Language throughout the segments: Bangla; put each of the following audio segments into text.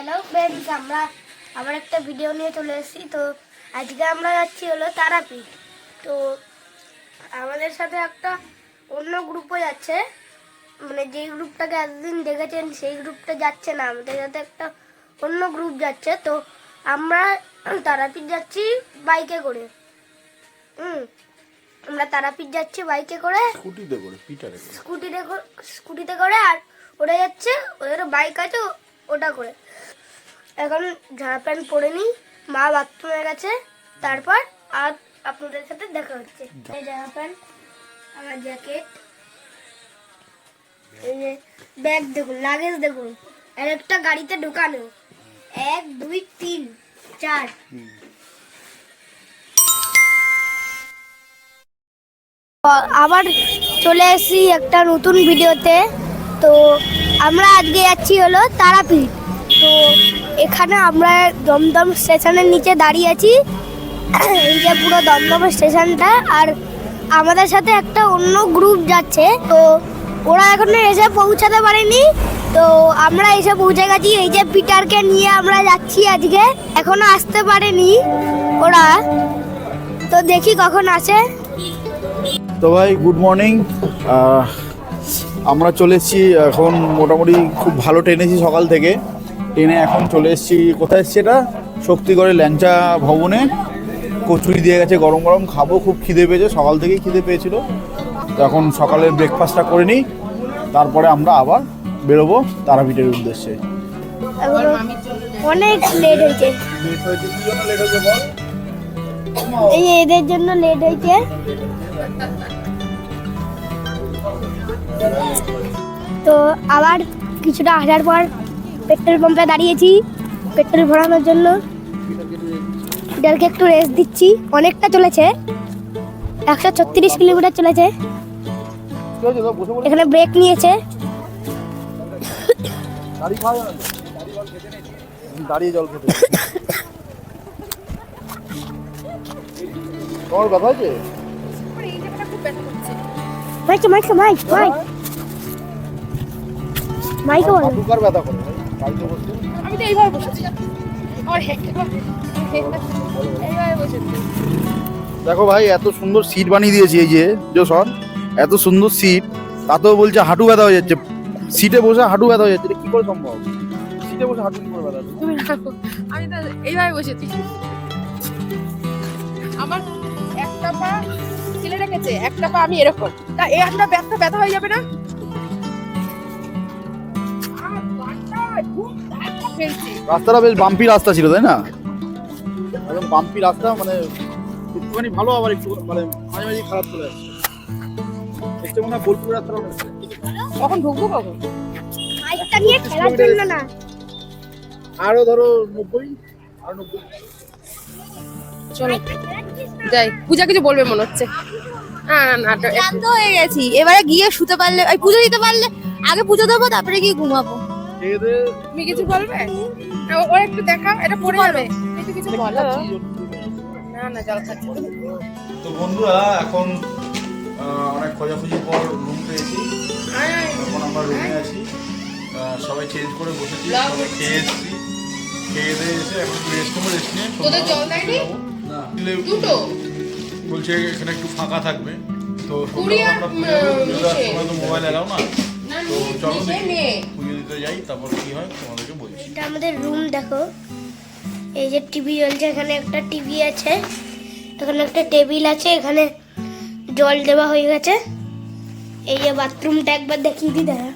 হ্যালো ফ্রেন্ডস, আমরা আবার একটা ভিডিও নিয়ে চলে এসেছি। তো আজকে আমরা যাচ্ছি হলো তারাপীঠ। তো আমাদের সাথে একটা অন্য গ্রুপও যাচ্ছে, মানে যেই গ্রুপটাকে এতদিন দেখেছেন সেই গ্রুপটা যাচ্ছে না, আমাদের সাথে একটা অন্য গ্রুপ যাচ্ছে। তো আমরা তারাপীঠ যাচ্ছি বাইকে করে। আমরা তারাপীঠ যাচ্ছি বাইকে করে, স্কুটিতে করে, আর ওরা যাচ্ছে, ওদের বাইক আছে ওটা করে। এখন জামা প্যান্ট পরে নিই, মা বাথরুমে গেছে, তারপর আর আপনাদের সাথে দেখা হচ্ছে। এই জামা প্যান্ট, আমার জ্যাকেট, এই যে ব্যাগ দেখুন, লাগেজ দেখুন, আর একটা গাড়িতে ঢোকানো 1 2 3 4। আবার চলে এসেছি একটা নতুন ভিডিওতে। তো আমরা আজকে যাচ্ছি হলো তারাপীঠ। তো এখানে আমরা দমদম স্টেশনের নিচে দাঁড়িয়ে আছি, এই যে পুরো দমদম স্টেশনটা। আর আমাদের সাথে একটা অন্য গ্রুপ যাচ্ছে, তো ওরা এখনো এসে পৌঁছাতে পারেনি। তো আমরা এসে পৌঁছে গেছি, এই যে পিটারকে নিয়ে আমরা যাচ্ছি আজকে, এখনো আসতে পারেনি ওরা, তো দেখি কখন আসে। তো ভাই গুড মর্নিং। আমরা চলে এসেছি এখন, মোটামুটি খুব ভালো ট্রেনেছি সকাল থেকে। ট্রেনে এখন চলে এসেছি, কোথায় এসেছি এটা, শক্তিগড়ের ল্যাংচা ভবনে। কচুরি দিয়ে গেছে গরম গরম, খাবো, খুব খিদে পেয়েছে, সকাল থেকেই খিদে পেয়েছিল। তো এখন সকালের ব্রেকফাস্টটা করে নিই, তারপরে আমরা আবার বেরোবো তারাপীঠের উদ্দেশ্যে। অনেক লেট হয়েছে, এই এদের জন্য লেট হয়েছে। তো আবার কিছুটা হাঁটার পর পেট্রোল পাম্পে দাঁড়িয়েছি পেট্রোল ভরানোর জন্য। পিটারকে একটু রেস্ট দিচ্ছি, অনেকটা চলেছে, 136 কিলোমিটার চলেছে। এখানে ব্রেক নিয়েছে। দাঁড়িয়ে জল খেতে তোমার ব্যথা হয়েছে? Mike Mike Mike Mike Mike বল। দুকার ব্যথা করে গাড়িতে বসে। আমি তো এইভাবে বসেছি, আমার এইভাবে বসেছি। দেখো ভাই, এত সুন্দর সিট বানিয়ে দিয়েছি, এই যে জোসন, এত সুন্দর সিট, তাতেও বলছে হাঁটু ব্যথা হয়ে যাচ্ছে। সিটে বসে হাঁটু ব্যথা হয়ে যাচ্ছে, এটা কি করে সম্ভব? সিটে বসে হাঁটু কি করে ব্যথা হচ্ছে? আমি তো এইভাবে বসেছি, আমার একটা পা ছেলে রেখেছে, একটা পা আমি এরকম, তা এই একটা ব্যথা হয়ে যাবে না? রাস্তাটা বেশ বাম্পি রাস্তা ছিল, তাই না? একদম বাম্পি রাস্তা, মানে একটুখানি ভালো, আবার একটু মানে মাঝে মাঝে খারাপ চলে যাচ্ছে। দেখতে মনে হয় বোলপুর রাস্তা কখন ঢুকবো কখন? মাইকটা নিয়ে খেলার জন্য না, আরো ধরো 90, আর 90। চলো যাই, পূজা কিছু বলবে মনে হচ্ছে। না ক্লান্ত হয়ে গেছি, এবারে গিয়ে শুতে পারলে, এই পুজো দিতে পারলে, আগে পুজো দেবো তারপরে গিয়ে ঘুমাবো। তুমি কিছু বলবে? ও একটু দেখা, এটা পড়ে যাবে, কিছু বলো না। জল খাচ্ছি। তো বন্ধুরা, এখন অনেক খোঁজাখুঁজির পর রুম পেয়েছি। এখন আমরা রুমে আছি, সবাই চেঞ্জ করে বসেছি, সবাই খেয়ে এসেছি, খেয়ে দিয়ে এসে এখন রেস্ট নিয়ে বলছে এখানে একটু ফাঁকা থাকবে। তো আমরা তো মোবাইল এলাও না, তো চলো পুজো দিতে যাই, তারপর কি হয় তোমাদেরকে বলছি। এটা আমাদের রুম, দেখো এই যে টিভি জ্বলছে, এখানে একটা টিভি আছে, এখানে একটা টেবিল আছে, এখানে জল দেওয়া হয়ে গেছে। এই যে বাথরুমটা একবার দেখিয়ে দিই, দাঁড়া,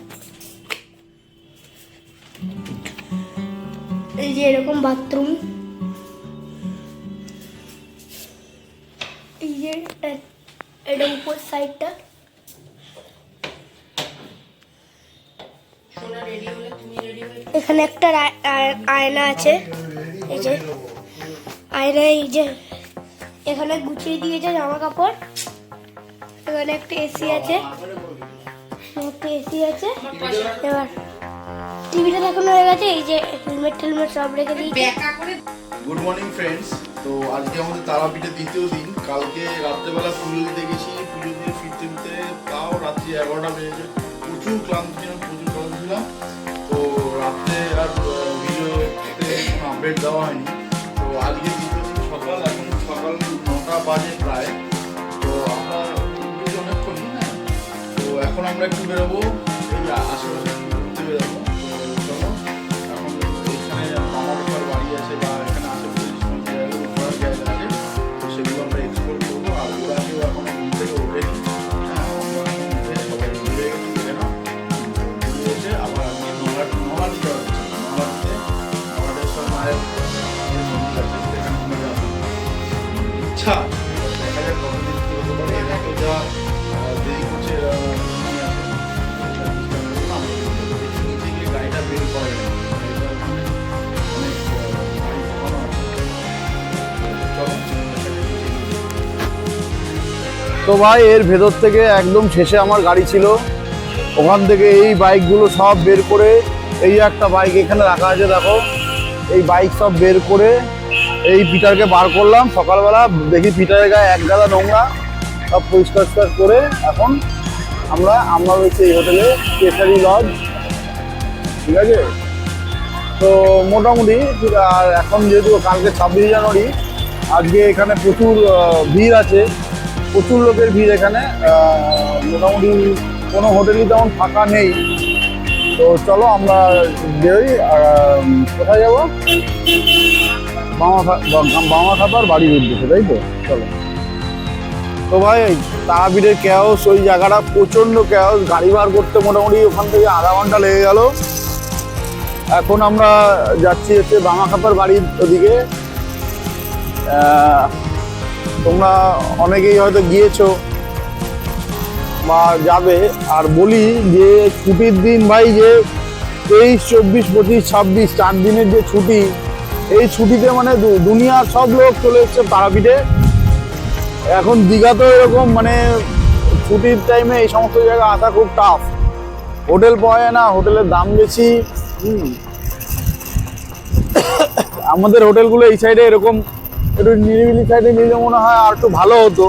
এই যে এরকম বাথরুম, এই যে এটা উপর সাইডটা, এখানে একটা আয়না আছে, এই যে আয়না, এই যে এখানে গুছিয়ে দিয়েছে জামা কাপড়, এখানে একটা এসি আছে, একটা এসি আছে। এবার টিভিটা দেখানো হয়ে গেছে, এই যে হেলমেট সব রেখে দিয়েছে। Good morning friends. তো আজকে আমাদের তারাপীঠের দ্বিতীয় দিন। কালকে রাত্রেবেলা পুজো দিতে গেছি, পুজো দিয়ে ফিরতে তাও রাত্রি 11টা বেজেছে। প্রচুর ক্লান্ত ছিলাম। তো রাত্রে আর ভিডিও আপডেট দেওয়া হয়নি। তো আজকে সকাল, এখন সকাল 9টা বাজে প্রায়। তো আমরা অনেকক্ষণই, হ্যাঁ, তো এখন আমরা একটু বেরোবো, এই আশেপাশে ঘুরতে বেরোবো। তো চলো, এখন এখানে আমার বাড়ি আছে বা এখানে আশেপাশে ঘোরার জায়গা আছে, তো সেগুলো আমরা এক্সপ্লোর করবো। আর ওরা কেউ এখন ঘুম থেকে ওঠেনি, হ্যাঁ, আমরা উঠে সবাই ঘুরে গেছি, ঘুরে না ঘুরে এসে আবার আমি নলাটিতে আমাদের সব মায়ের মন্দির আছে, সেখানে আমরা যাবো। ইচ্ছা দেখা যাক কতদিন কি হতে পারে। এরা তো যা দেরি করছে, এরা মানে আছে নিচে গিয়ে গাড়িটা বের করে অনেক গাড়ি ঢোকানো আছে। চলো। তো ভাই এর ভেতর থেকে একদম শেষে আমার গাড়ি ছিল, ওখান থেকে এই বাইকগুলো সব বের করে, এই একটা বাইক এখানে রাখা আছে দেখো, এই বাইক সব বের করে এই পিটারকে বার করলাম। সকালবেলা দেখি পিটারের গায়ে এক গাদা নোংরা, সব পরিষ্কার করে এখন আমরা রয়েছি এই হোটেলে, কেশারি লজ, ঠিক আছে। তো মোটামুটি আর এখন যেহেতু কালকে 26 জানুয়ারি, আজকে এখানে প্রচুর ভিড় আছে, প্রচুর লোকের ভিড় এখানে। মোটামুটি কোনো হোটেলই তেমন ফাঁকা নেই। তো চলো আমরা বেরোই। কোথায় যাবো? বামাখাপার বাড়ির উদ্দেশ্যে, তাই তো? চলো। তো ভাই তারাপীঠের ক্যাওস, ওই জায়গাটা প্রচণ্ড ক্যাওস, গাড়ি বার করতে মোটামুটি ওখান থেকে আধা ঘন্টা লেগে গেল। এখন আমরা যাচ্ছি হচ্ছে বামাখাপার বাড়ির ওদিকে। তোমরা অনেকেই হয়তো গিয়েছো বা যাবে। আর বলি যে ছুটির দিন ভাই, যে 23, 24, 25, 26 4 দিনের যে ছুটি, এই ছুটিতে মানে দুনিয়ার সব লোক চলে এসছে তারাপীঠে। এখন দীঘাতেও এরকম, মানে ছুটির টাইমে এই সমস্ত জায়গায় আসা খুব টাফ, হোটেল পাওয়া যায় না, হোটেলের দাম বেশি। আমাদের হোটেলগুলো এই সাইডে এরকম একটু নিরিবিলি সাইডে নিলে মনে হয় আর একটু ভালো হতো।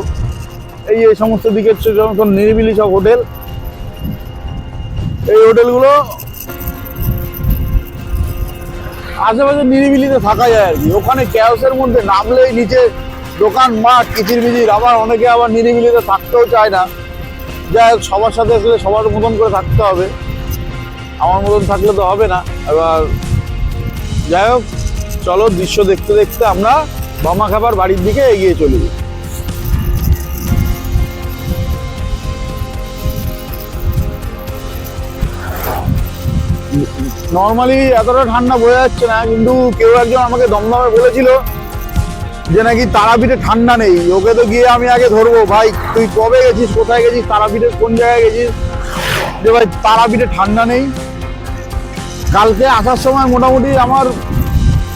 এই সমস্ত দিকের যখন নিরিবিলি সব হোটেল, এই হোটেলগুলো আশেপাশে নিরিবিলিতে থাকা যায় আর কি। ওখানে ক্যাওসের মধ্যে নামলেই নিচে দোকান মাঠ কিচিরমিচির, আবার অনেকে আবার নিরিবিলিতে থাকতেও চায় না। যাই হোক, সবার সাথে আসলে সবার মতন করে থাকতে হবে, আমার মতন থাকলে তো হবে না। এবার যাই হোক, চলো দৃশ্য দেখতে দেখতে আমরা বামাখাপার বাড়ির দিকে এগিয়ে চলি। নর্মালি এতটা ঠান্ডা বোঝা যাচ্ছে না, কিন্তু কেউ একজন আমাকে দমদমে বলেছিল যে নাকি তারাপীঠে ঠান্ডা নেই। ওকে তো গিয়ে আমি আগে ধরবো, ভাই তুই কবে গেছিস, কোথায় গেছিস, তারাপীঠের কোন জায়গায় গেছিস, যে ভাই তারাপীঠে ঠান্ডা নেই। কালকে আসার সময় মোটামুটি আমার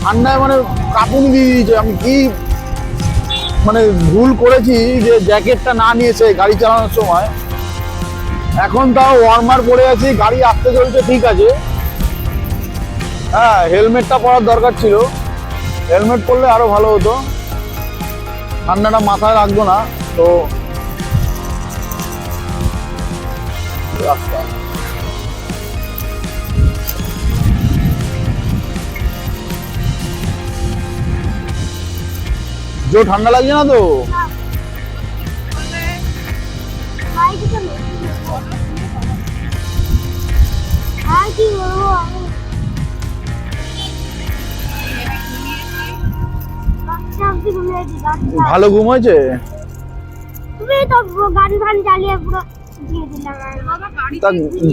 ঠান্ডায় মানে কাঁপুনি দিয়ে দিয়েছে। আমি কি মানে ভুল করেছি যে জ্যাকেটটা না নিয়েছে গাড়ি চালানোর সময়। এখন তাও ওয়ার্মার পরে আছি, গাড়ি আসতে চলছে ঠিক আছে, হ্যাঁ হেলমেটটা পরার দরকার ছিল, হেলমেট পরলে আরো ভালো হতো, ঠান্ডাটা মাথায় রাখবো না। তো রাস্তা জো ঠান্ডা লাগছে না তো? ভালো ঘুম হয়েছে?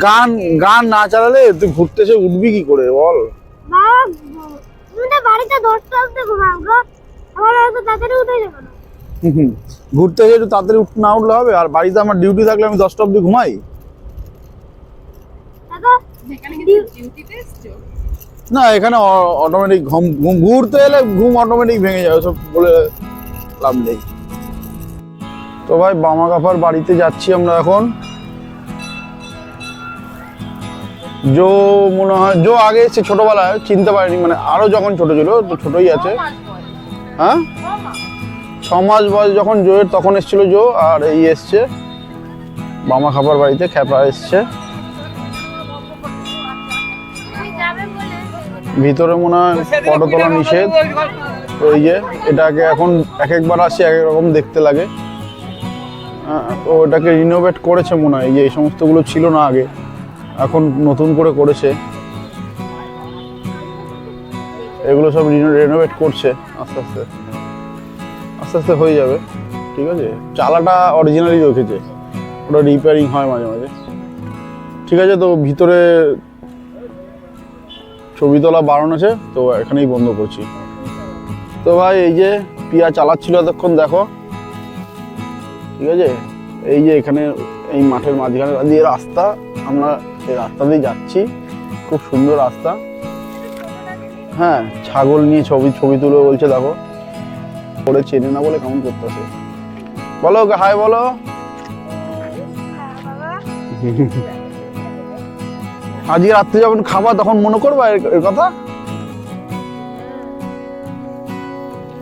গান গান না চালালে তুই ঘুরতে এসে উঠবি কি করে বল? ঘুরতে এসে একটু তাড়াতাড়ি না উঠলে হবে? আর বাড়িতে আমার ডিউটি থাকলে আমি 10টা অবধি ঘুমাই না। এখানে অটোমেটিক ঘুম ঘুরতে এলে ঘুম অটোমেটিক ভেঙে যাবে, সব বলে লাভ নেই। তো ভাই বামাখাপার বাড়িতে যাচ্ছি আমরা এখন। জো মনে হয় জো আগে এসছে ছোটবেলায়, চিনতে পারিনি, মানে আরো যখন ছোট ছিল, তো ছোটই আছে। হ্যাঁ 6 মাস বয়স যখন জোয়ের, তখন এসেছিল জো। আর এই এসছে বামাখাপার বাড়িতে, খ্যাপা এসছে। ভিতরে মনে হয় ফটো তোলা নিষেধ। তো এই যে এটাকে এখন এক একবার আসে এক এক রকম দেখতে লাগে। তো এটাকে রিনোভেট করেছে মনে হয়, এই যে এই সমস্তগুলো ছিল না আগে, এখন নতুন করে করেছে। এগুলো সব রিনোভেট করছে আস্তে আস্তে আস্তে আস্তে হয়ে যাবে, ঠিক আছে। চালাটা অরিজিনালি রেখেছে, ওটা রিপেয়ারিং হয় মাঝে মাঝে, ঠিক আছে। তো ভিতরে ছবি তোলা বারণ আছে, তো এখানেই বন্ধ করছি। তো ভাই এই যে পিয়া চালাচ্ছিল এতক্ষণ, দেখো, ঠিক আছে। এই যে এখানে এই মাঠের মাঝখানে দিয়ে রাস্তা, আমরা এই রাস্তা দিয়ে যাচ্ছি, খুব সুন্দর রাস্তা। হ্যাঁ, ছাগল নিয়ে ছবি তুলে বলছে, দেখো পরে চেনে না বলে কেমন করতেছে। বলো ওকে হাই বলো। আজকে রাত্রে যখন খাবা তখন মনে করবা এর কথা?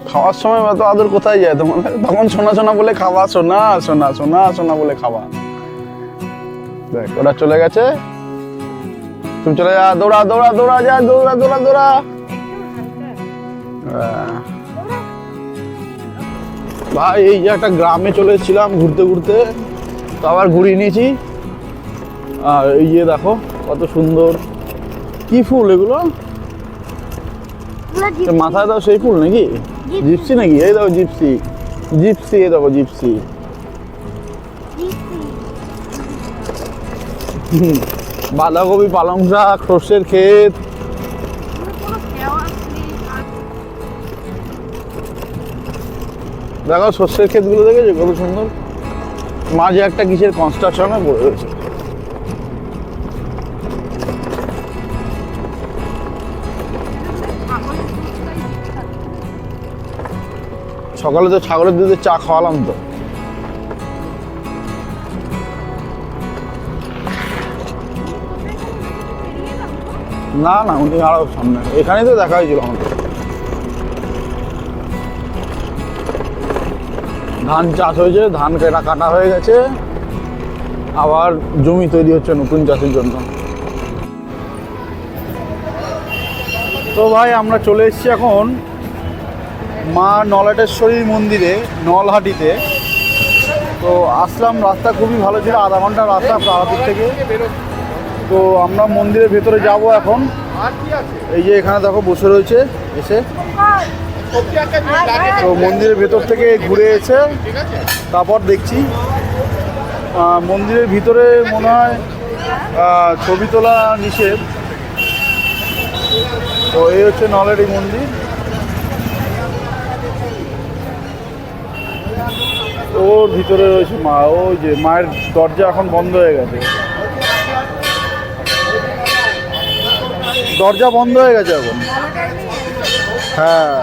খাওয়ার সময় তো আদর কোথায় যায় তোমার? তখন সোনা সোনা বলে খাওয়া, সোনা সোনা সোনা সোনা বলে খাওয়া। দেখ ওরা চলে গেছে, তুমি চলে যা, দৌড়া দৌড়া দৌড়া যা, দৌড়া দৌড়া দৌড়া। ভাই এই যে একটা গ্রামে চলে এসেছিলাম ঘুরতে ঘুরতে, তো আবার ঘুরিয়ে নিয়েছি। আর এই যে দেখো কত সুন্দর, কি ফুল এগুলো? মাথায় দাও সেই ফুল নাকি? জিপসি নাকি? এই দেখো জিপসি, জিপসি, এই দেখো জিপসি। বাঁধাকপি, পালং শাক, সর্ষের ক্ষেত। দেখো সর্ষের ক্ষেতগুলো দেখেছো কত সুন্দর? মাঝে একটা কিসের কনস্ট্রাকশনে পড়ে রয়েছে। সকালে তো ছাগলের দুধের চা খাওয়ালাম তো। না না, উনি আরো সামনে, এখানেই তো দেখা হয়েছিল আমাদের। ধান চাষ হয়েছে, ধান কাটা হয়ে গেছে, আবার জমি তৈরি হচ্ছে নতুন চাষের জন্য। তো ভাই আমরা চলে এসেছি এখন মা নলাটেশ্বরী মন্দিরে, নলহাটিতে। তো আসলাম, রাস্তা খুবই ভালো ছিল, আধা ঘন্টার রাস্তা তারাপীঠ থেকে। তো আমরা মন্দিরের ভেতরে যাব এখন। এই যে এখানে দেখো বসে রয়েছে এসে। তো মন্দিরের ভেতর থেকে ঘুরে এসে তারপর দেখছি মন্দিরের ভিতরে মনে হয় ছবি তোলা নিষেধ। তো এই হচ্ছে নলহাটি মন্দির। ওর ভিতরে রয়েছে মা, ওই যে মায়ের দরজা এখন বন্ধ হয়ে গেছে, দরজা বন্ধ হয়ে গেছে এখন। হ্যাঁ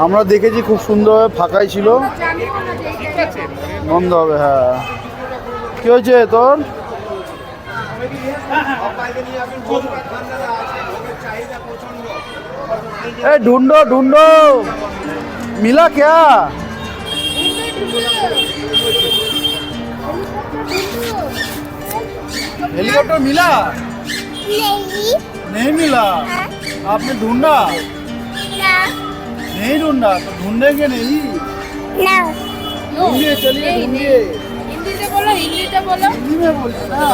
আমরা দেখেছি, খুব সুন্দরভাবে ফাঁকাই ছিল, বন্ধ হবে। হ্যাঁ কি হয়েছে তোর? ए ढूंढो ढूंढो मिला क्या? हेलीकॉप्टर मिला? नहीं मिला। आपने ढूंढा? नहीं ढूंढा तो ढूंढेंगे नहीं। ढूंढिए, चलिए ढूंढिए। हिंदी से बोलो, हिंदी से बोलो। हिंदी में बोलते ना।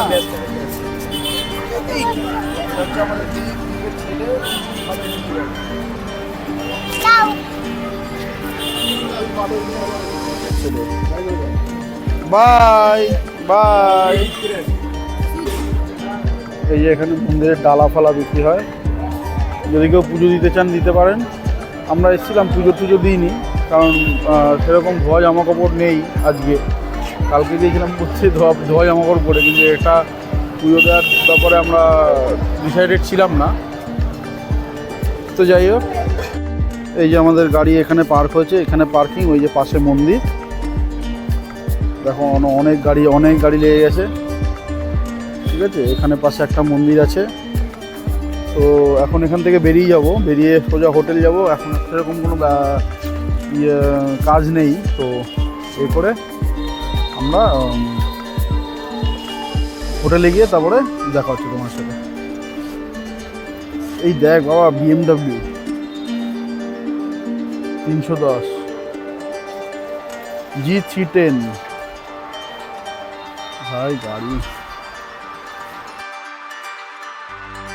Bye bye. এই যে এখানে মন্দিরের ডালা ফালা বিক্রি হয়, যদি কেউ পুজো দিতে চান দিতে পারেন। আমরা এসেছিলাম, পুজো দিইনি, কারণ সেরকম ধোয়া জামা কাপড় নেই আজকে। কালকে গিয়েছিলাম করতে ধোয়া জামা কাপড় পরে, কিন্তু একটা পুজো দেওয়ার ব্যাপারে আমরা ডিসাইডেড ছিলাম না। তো যাই হোক, এই যে আমাদের গাড়ি এখানে পার্ক হয়েছে, এখানে পার্কিং, ওই যে পাশে মন্দির। দেখো অনেক গাড়ি লেগে গেছে, ঠিক আছে। এখানে পাশে একটা মন্দির আছে। তো এখন এখান থেকে বেরিয়ে যাব, বেরিয়ে সোজা হোটেল যাব। এখন সেরকম কোনো কাজ নেই, তো এই করে আমরা হোটেলে গিয়ে তারপরে দেখা হচ্ছে তোমার সাথে। এই দেখ বাবা BMW 310 G310 ভাই গাড়ি